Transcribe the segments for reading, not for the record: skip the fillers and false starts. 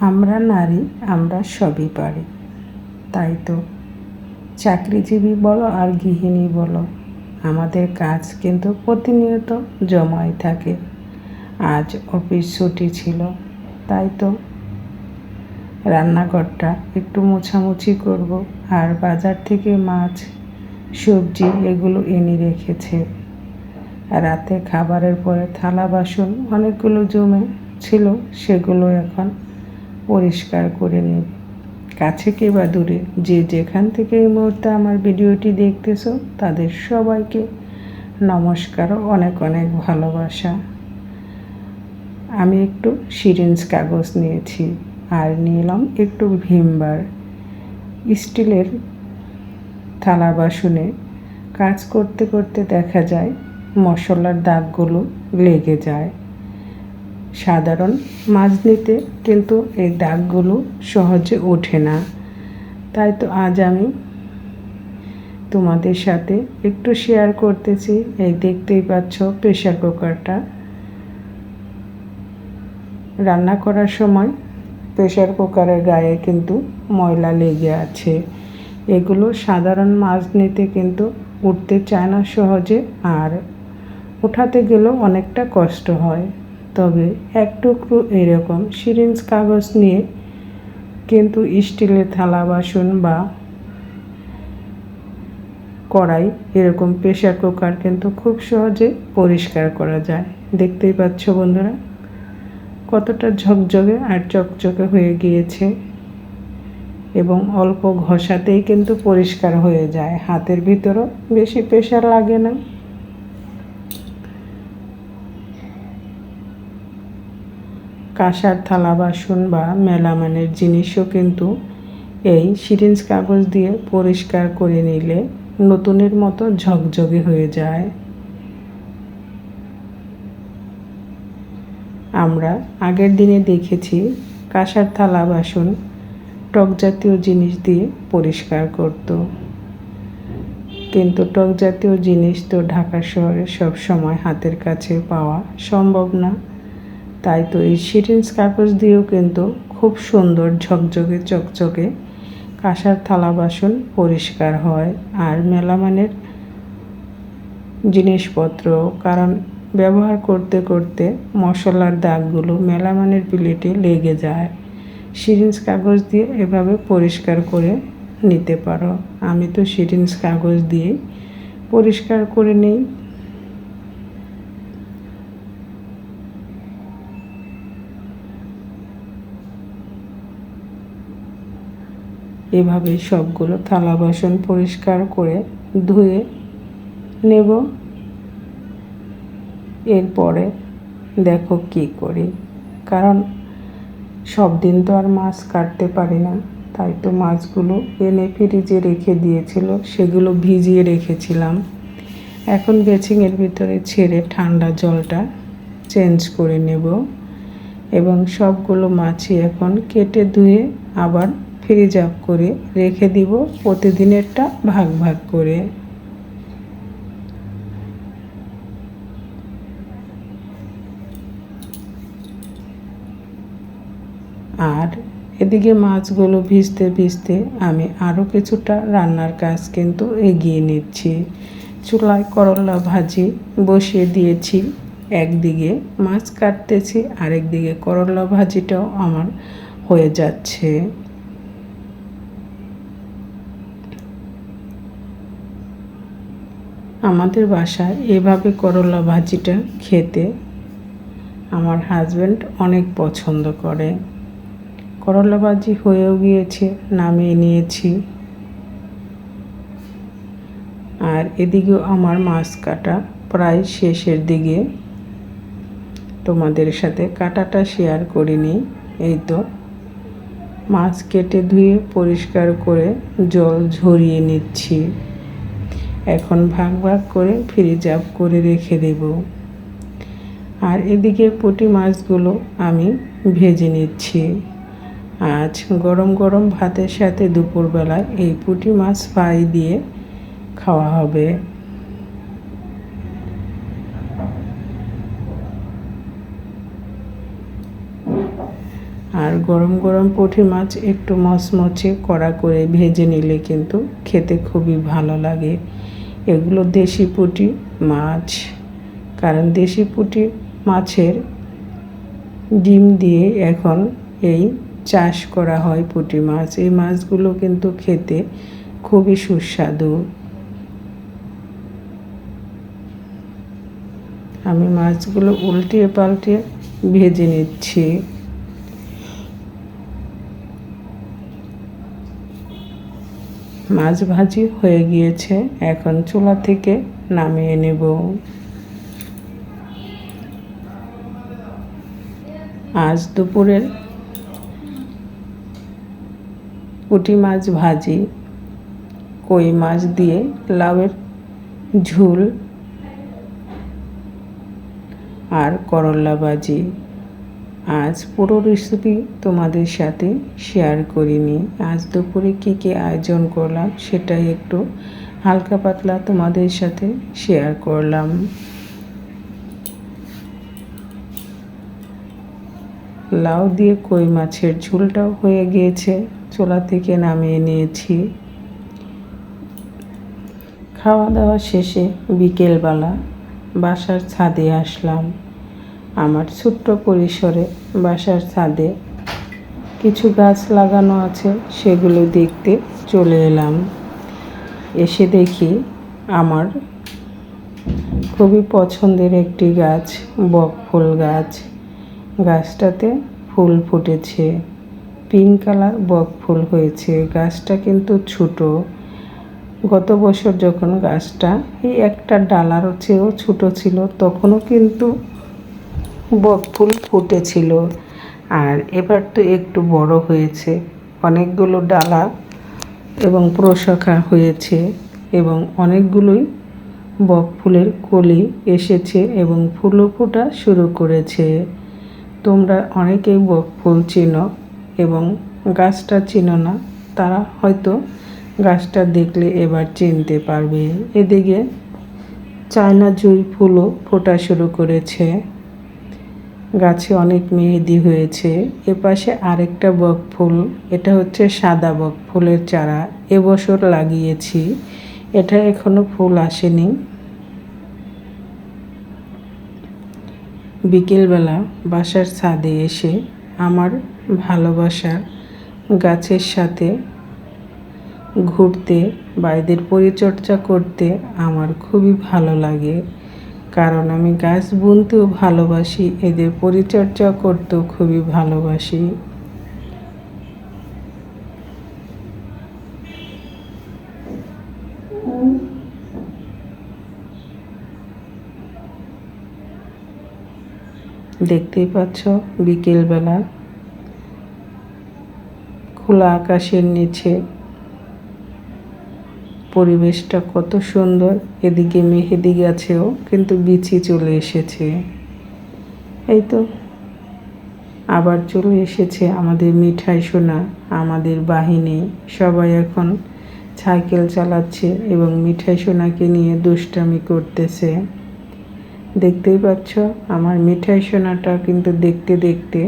আমরা নারী, আমরা সবই পারি। তাই তো চাকরিজীবী বলো আর গৃহিণী বলো, আমাদের কাজ কিন্তু প্রতিনিয়ত জমাই থাকে। আজ অফিস ছুটি ছিল, তাই তো রান্নাঘরটা একটু মোছামুছি করব। আর বাজার থেকে মাছ, সবজি এগুলো এনে রেখেছে। রাতে খাবারের পরে থালা বাসন অনেকগুলো জমে ছিল, সেগুলো এখন পরিষ্কার করে নেব। কাছে কে বা দূরে যে যেখান থেকে এই মুহূর্তে আমার ভিডিওটি দেখতেছো, তাদের সবাইকে নমস্কার ও অনেক অনেক ভালোবাসা। আমি একটু সিরিঞ্জ কাগজ নিয়েছি আর নিলাম একটু ভিমবার। স্টিলের থালা বাসনে কাজ করতে করতে দেখা যায় মশলার দাগগুলো লেগে যায়। সাধারণ মাজনিতে কিন্তু এই দাগগুলো সহজে ওঠে না। তাই তো আজ আমি তোমাদের সাথে একটু শেয়ার করতেছি। এই দেখতেই পাচ্ছ প্রেশার কুকারটা। রান্না করার সময় প্রেশার কুকারের গায়ে কিন্তু ময়লা লেগে আছে। এগুলো সাধারণ মাজনিতে কিন্তু উঠতে চায় না সহজে, আর ওঠাতে গেলেও অনেকটা কষ্ট হয়। তবে এক টুকরো এরকম সিরিঞ্জ কাগজ নিয়ে কিন্তু স্টিলের থালা বাসন বা কড়াই, এরকম প্রেশার কুকার কিন্তু খুব সহজে পরিষ্কার করা যায়। দেখতেই পাচ্ছ বন্ধুরা কতটা ঝকঝকে আর চকচকে হয়ে গিয়েছে, এবং অল্প ঘষাতেই কিন্তু পরিষ্কার হয়ে যায়। হাতের ভিতরও বেশি প্রেশার লাগে না। কাঁসার থালা বাসন বা মেলামানের জিনিসও কিন্তু এই সিরিঞ্জ কাগজ দিয়ে পরিষ্কার করে নিলে নতুনের মতো ঝকঝকে হয়ে যায়। আমরা আগের দিনে দেখেছি কাঁসার থালা বাসন টক জাতীয় জিনিস দিয়ে পরিষ্কার করত, কিন্তু টক জাতীয় জিনিস তো ঢাকা শহরে সব সময় হাতের কাছে পাওয়া সম্ভব না। তাই তো এই সিরিঞ্জ কাগজ দিয়েও কিন্তু খুব সুন্দর ঝকঝকে চকচকে কাঁসার থালা বাসন পরিষ্কার হয়। আর মেলামানের জিনিসপত্র, কারণ ব্যবহার করতে করতে মশলার দাগগুলো মেলামানের প্লেটে লেগে যায়, সিরিঞ্জ কাগজ দিয়ে এভাবে পরিষ্কার করে নিতে পারো। আমি তো সিরিঞ্জ কাগজ দিয়ে পরিষ্কার করে নিই। এভাবে সবগুলো থালা বাসন পরিষ্কার করে ধুয়ে নেব। এরপরে দেখো কি করি, কারণ সব দিন তো আর মাছ কাটতে পারি না। তাই তো মাছগুলো এনে ফ্রিজে রেখে দিয়েছিল, সেগুলো ভিজিয়ে রেখেছিলাম। এখন বেসিনের ভিতরে ছেড়ে ঠান্ডা জলটা চেঞ্জ করে নেব, এবং সবগুলো মাছই এখন কেটে ধুয়ে আবার ফ্রিজ আপ করে রেখে দিব, প্রতিদিনেরটা ভাগ ভাগ করে। আর এদিকে মাছগুলো ভিজতে ভিজতে আমি আরও কিছুটা রান্নার কাজ কিন্তু এগিয়ে নিচ্ছি। চুলায় করলা ভাজি বসিয়ে দিয়েছি, একদিকে মাছ কাটতেছি, আরেকদিকে করলা ভাজিটাও আমার হয়ে যাচ্ছে। আমাদের বাসায় এভাবে করলা ভাজিটা খেতে আমার হাজব্যান্ড অনেক পছন্দ করে। করলা ভাজি হয়েও গিয়েছে, নামিয়ে নিয়েছি। আর এদিকেও আমার মাছ কাটা প্রায় শেষের দিকে, তোমাদের সাথে কাটাটা শেয়ার করিনি। এই তো মাছ কেটে ধুয়ে পরিষ্কার করে জল ঝরিয়ে নিচ্ছি। এখন ভাগ ভাগ করে ফ্রিজ আপ করে রেখে দেব। আর এদিকে পুঁটি মাছগুলো আমি ভেজে নিচ্ছি। আজ গরম গরম ভাতের সাথে দুপুরবেলায় এই পুঁটি মাছ ফ্রাই দিয়ে খাওয়া হবে। আর গরম গরম পুঁটি মাছ একটু মচমচে কড়া করে ভেজে নিলে কিন্তু খেতে খুবই ভালো লাগে। এগুলো দেশি পুঁটি মাছ, কারণ দেশি পুঁটি মাছের ডিম দিয়ে এখন এই চাষ করা হয় পুঁটি মাছ। এই মাছগুলো কিন্তু খেতে খুবই সুস্বাদু। আমি মাছগুলো উল্টিয়ে পাল্টিয়ে ভেজে নিচ্ছি। মাছ ভাজি হয়ে গিয়েছে, এখন চুলা থেকে নামিয়ে নেব। আজ দুপুরের পুঁটি মাছ ভাজি, কই মাছ দিয়ে লাউয়ের ঝোল আর করলা ভাজি। আজ পুরো রেসিপি তোমাদের সাথে শেয়ার করিনি। আজ দুপুরে কী কী আয়োজন করলাম সেটাই একটু হালকা পাতলা তোমাদের সাথে শেয়ার করলাম। লাউ দিয়ে কই মাছের ঝোলটাও হয়ে গিয়েছে, চুলা থেকে নামিয়ে নিয়েছি। খাওয়া দাওয়া শেষে বিকেলবেলা বাসার ছাদে আসলাম। আমার ছোট্ট পরিসরে বাসার ছাদে কিছু গাছ লাগানো আছে, সেগুলো দেখতে চলে এলাম। এসে দেখি আমার খুবই পছন্দের একটি গাছ, বকফুল গাছ। গাছটাতে ফুল ফুটেছে, পিঙ্ক কালার বকফুল হয়েছে। গাছটা কিন্তু ছোট। গত বছর যখন গাছটা এই একটা ডালার চেয়েও ছোট ছিল, তখনও কিন্তু বকফুল ফুটেছিল। আর এবার তো একটু বড় হয়েছে, অনেকগুলো ডালা এবং প্রশাখা হয়েছে এবং অনেকগুলোই বকফুলের কলি এসেছে এবং ফুলও ফোটা শুরু করেছে। তোমরা অনেকেই বকফুল চেনো এবং গাছটা চেনো না, তারা হয়তো গাছটা দেখলে এবার চিনতে পারবে। এদিকে চায়না জুঁই ফুলও ফোটা শুরু করেছে, গাছে অনেক মেহেদি হয়েছে। এপাশে আরেকটা বকফুল, এটা হচ্ছে সাদা বকফুলের চারা, এবছর লাগিয়েছি। এটা এখনো ফুল আসেনি। বিকেলবেলা বাসার ছাদে এসে আমার ভালোবাসার গাছের সাথে ঘুরতে বা এদের পরিচর্যা করতে আমার খুবই ভালো লাগে, কারণ আমি গাছ বুনতেও ভালোবাসি, এদের পরিচর্যা করতেও খুবই ভালোবাসি। দেখতেই পাচ্ছ বিকেলবেলা খোলা আকাশের নিচে পরিবেশটা কত সুন্দর। এদিকে মেহেদি গাছেও কিন্তু বিচি চলে এসেছে। এই তো আবার চলে এসেছে আমাদের মিঠাই সোনা, আমাদের বাহিনী। সবাই এখন সাইকেল চালাচ্ছে এবং মিঠাই সোনাকে নিয়ে দুষ্টামি করতেছে। দেখতেই পাচ্ছ আমার মিঠাই সোনাটা কিন্তু দেখতে দেখতে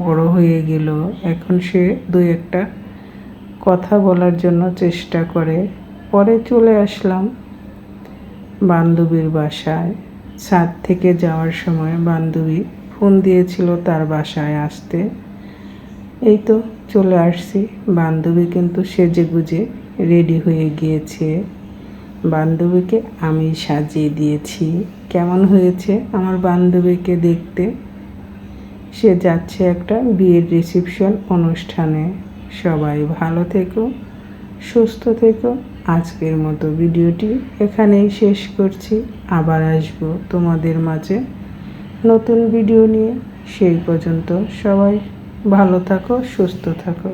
বড় হয়ে গেল। এখন সে দুই একটা কথা বলার জন্য চেষ্টা করে। পরে চলে আসলাম বান্ধবীর বাসায়। ছাদ থেকে যাওয়ার সময় বান্ধবী ফোন দিয়েছিল তার বাসায় আসতে। এই তো চলে আসছি। বান্ধবী কিন্তু সেজেগুজে রেডি হয়ে গিয়েছে। বান্ধবীকে আমি সাজিয়ে দিয়েছি। কেমন হয়েছে আমার বান্ধবীকে দেখতে? সে যাচ্ছে একটা বিয়ের রিসেপশন অনুষ্ঠানে। সবাই ভালো থেকো, সুস্থ থেকো। আজকের মতো ভিডিওটি এখানেই শেষ করছি। আবার আসবো তোমাদের মাঝে নতুন ভিডিও নিয়ে। সেই পর্যন্ত সবাই ভালো থাকো, সুস্থ থাকো।